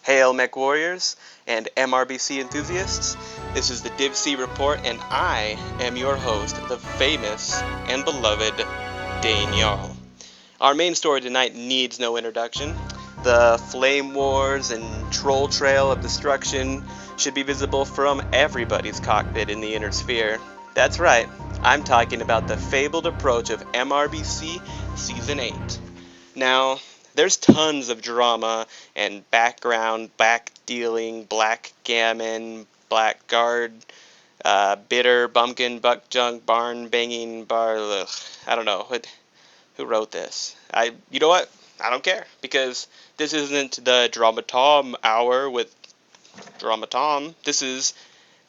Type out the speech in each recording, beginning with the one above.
Hail Mech Warriors and MRBC enthusiasts. This is the Div C Report, and I am your host, the famous and beloved Dane Jarl. Our main story tonight needs no introduction. The flame wars and troll trail of destruction should be visible from everybody's cockpit in the inner sphere. That's right, I'm talking about the fabled approach of MRBC Season 8. Now, there's tons of drama and background, backdealing, blackgammon, blackguard, bitter, bumpkin, buck junk, barn banging, I don't know. Who wrote this? You know what? I don't care, because this isn't the Drama Tom hour with Drama Tom. This is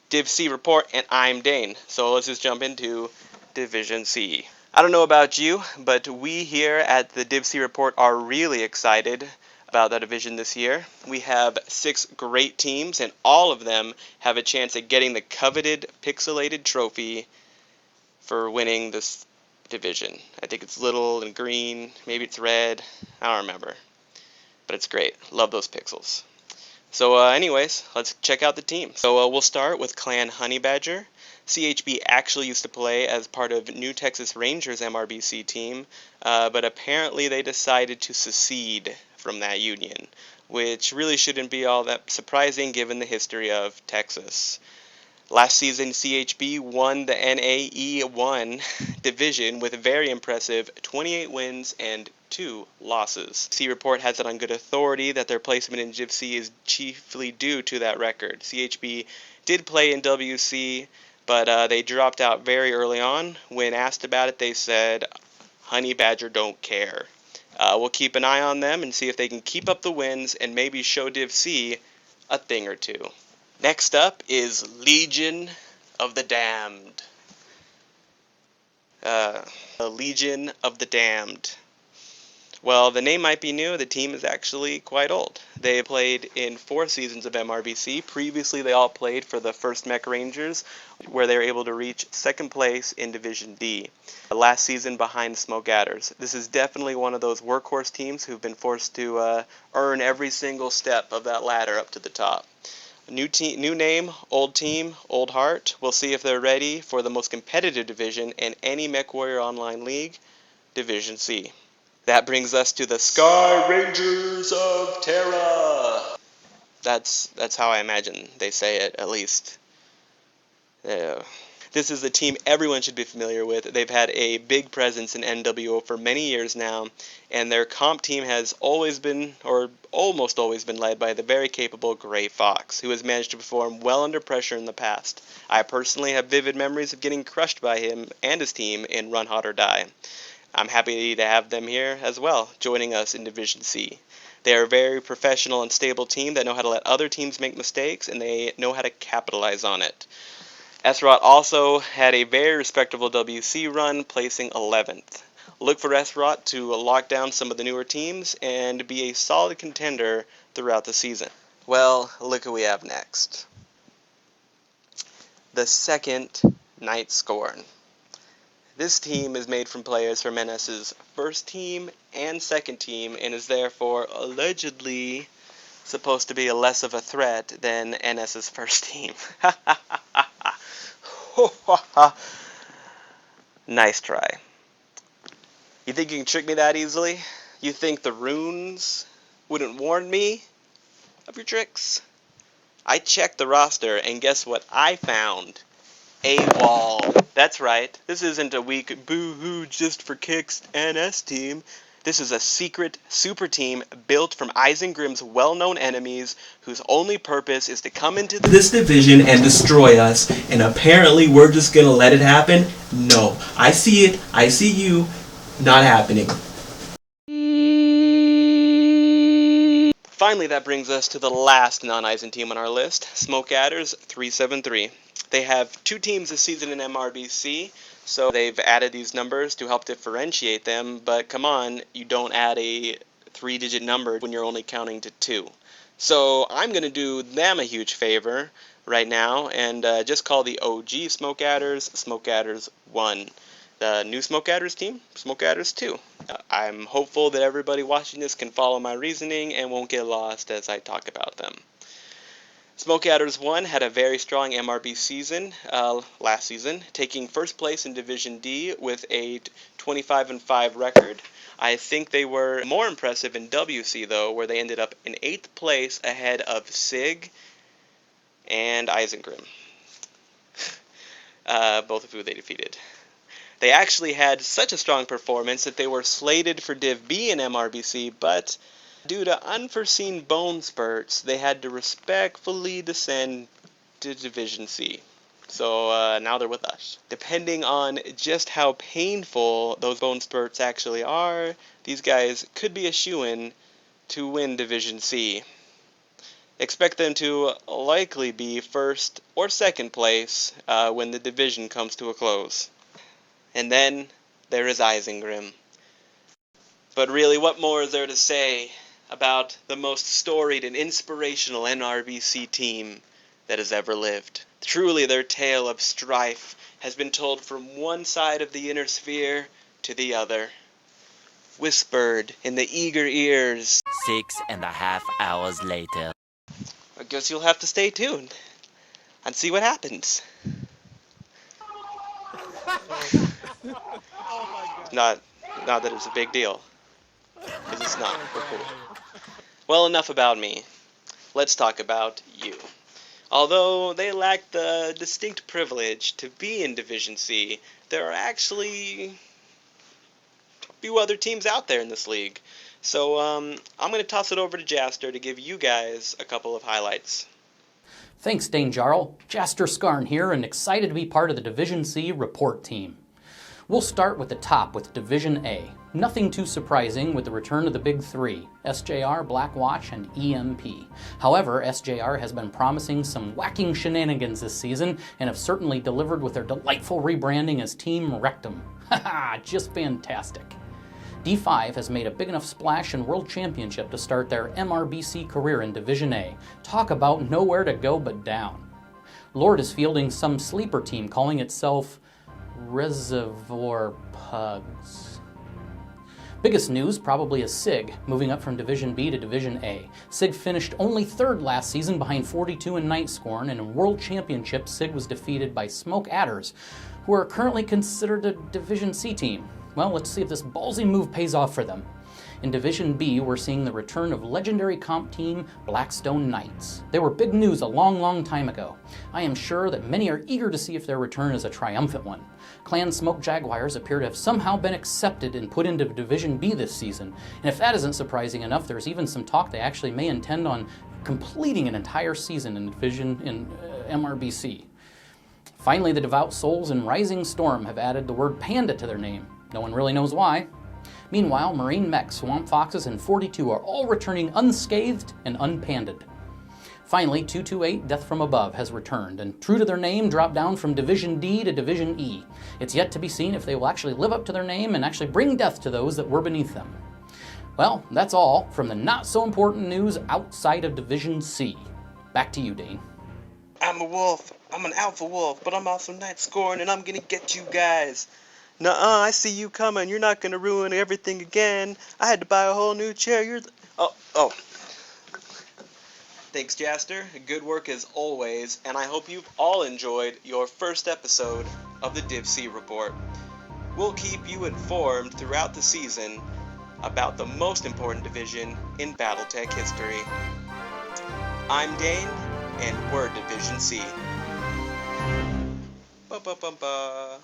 Div C Report, and I'm Dane. So let's just jump into Division C. I don't know about you, but we here at the Div C Report are really excited about the division this year. We have 6 great teams, and all of them have a chance at getting the coveted pixelated trophy for winning this division. I think it's little and green, maybe it's red, I don't remember. But it's great. Love those pixels. So anyways, let's check out the team. So we'll start with Clan Honey Badger. CHB actually used to play as part of New Texas Rangers MRBC team, but apparently they decided to secede from that union, which really shouldn't be all that surprising given the history of Texas. Last season, CHB won the NAE1 division with a very impressive 28 wins and 2 losses. C Report has it on good authority that their placement in Div C is chiefly due to that record. CHB did play in WC, but they dropped out very early on. When asked about it, they said, Honey Badger don't care. We'll keep an eye on them and see if they can keep up the wins and maybe show Div C a thing or two. Next up is Legion of the Damned. The Legion of the Damned. Well, the name might be new, the team is actually quite old. They played in 4 seasons of MRBC. Previously, they all played for the 1st Mech Rangers, where they were able to reach 2nd place in Division D. Last season behind Smoke Adders. This is definitely one of those workhorse teams who've been forced to earn every single step of that ladder up to the top. New name, old team, old heart. We'll see if they're ready for the most competitive division in any MechWarrior Online League, Division C. That brings us to the Sky Rangers of Terra. That's how I imagine they say it, at least. This is a team everyone should be familiar with. They've had a big presence in NWO for many years now, and their comp team has always been, or almost always been, led by the very capable Gray Fox, who has managed to perform well under pressure in the past. I personally have vivid memories of getting crushed by him and his team in Run Hot or Die. I'm happy to have them here as well, joining us in Division C. They are a very professional and stable team that know how to let other teams make mistakes, and they know how to capitalize on it. Esrot also had a very respectable WC run, placing 11th. Look for Esrot to lock down some of the newer teams and be a solid contender throughout the season. Well, look who we have next. The 2nd Night Scorn. This team is made from players from NS's 1st team and 2nd team, and is therefore allegedly supposed to be less of a threat than NS's 1st team. Nice try. You think you can trick me that easily? You think the runes wouldn't warn me of your tricks? I checked the roster, and guess what I found? AWOL. That's right. This isn't a weak boo-hoo just for kicks NS team. This is a secret super team built from Isengrim's well-known enemies whose only purpose is to come into this division and destroy us, and apparently we're just gonna let it happen? No. I see it. I see you. Not happening. Finally, that brings us to the last non-Eisen team on our list, Smoke Adders 373. They have 2 teams this season in MRBC, so they've added these numbers to help differentiate them, but come on, you don't add a 3-digit number when you're only counting to 2. So I'm going to do them a huge favor right now and just call the OG Smoke Adders 1. The new Smoke Adders team, Smoke Adders 2. I'm hopeful that everybody watching this can follow my reasoning and won't get lost as I talk about them. Smoke Adders 1 had a very strong MRB season last season, taking first place in Division D with a 25-5 record. I think they were more impressive in WC, though, where they ended up in 8th place ahead of SIG and Isengrim, both of who they defeated. They actually had such a strong performance that they were slated for Div B in MRBC, but due to unforeseen bone spurts, they had to respectfully descend to Division C. So now they're with us. Depending on just how painful those bone spurts actually are, these guys could be a shoo-in to win Division C. Expect them to likely be first or second place when the division comes to a close. And then there is Isengrim. But really, what more is there to say about the most storied and inspirational NRBC team that has ever lived? Truly, their tale of strife has been told from one side of the inner sphere to the other, whispered in the eager ears. 6.5 hours later. I guess you'll have to stay tuned and see what happens. Not that it's a big deal, because it's not. We're cool. Well, enough about me. Let's talk about you. Although they lack the distinct privilege to be in Division C, there are actually a few other teams out there in this league. So I'm going to toss it over to Jaster to give you guys a couple of highlights. Thanks, Dane Jarl. Jaster Skarn here, and excited to be part of the Division C report team. We'll start with the top with Division A. Nothing too surprising with the return of the big three, SJR, Blackwatch, and EMP. However, SJR has been promising some whacking shenanigans this season and have certainly delivered with their delightful rebranding as Team Rectum. Haha, just fantastic. D5 has made a big enough splash in World Championship to start their MRBC career in Division A. Talk about nowhere to go but down. Lord is fielding some sleeper team calling itself Reservoir Pugs. Biggest news probably is SIG, moving up from Division B to Division A. SIG finished only third last season behind 42 in Night Scorn, and in World Championship SIG was defeated by Smoke Adders, who are currently considered a Division C team. Well, let's see if this ballsy move pays off for them. In Division B, we're seeing the return of legendary comp team Blackstone Knights. They were big news a long time ago. I am sure that many are eager to see if their return is a triumphant one. Clan Smoke Jaguars appear to have somehow been accepted and put into Division B this season. And if that isn't surprising enough, there's even some talk they actually may intend on completing an entire season in MRBC. Finally, the Devout Souls and Rising Storm have added the word Panda to their name. No one really knows why. Meanwhile, Marine Mechs, Swamp Foxes, and 42 are all returning unscathed and unpanded. Finally, 228 Death from Above has returned, and true to their name, dropped down from Division D to Division E. It's yet to be seen if they will actually live up to their name and actually bring death to those that were beneath them. Well, that's all from the not-so-important news outside of Division C. Back to you, Dane. I'm a wolf. I'm an alpha wolf, but I'm also Night Scorn, and I'm gonna get you guys. Nuh-uh, I see you coming. You're not gonna ruin everything again. I had to buy a whole new chair. Oh. Thanks, Jaster. Good work as always, and I hope you've all enjoyed your first episode of the Div C Report. We'll keep you informed throughout the season about the most important division in Battletech history. I'm Dane, and we're Division C. Ba-ba-ba-ba.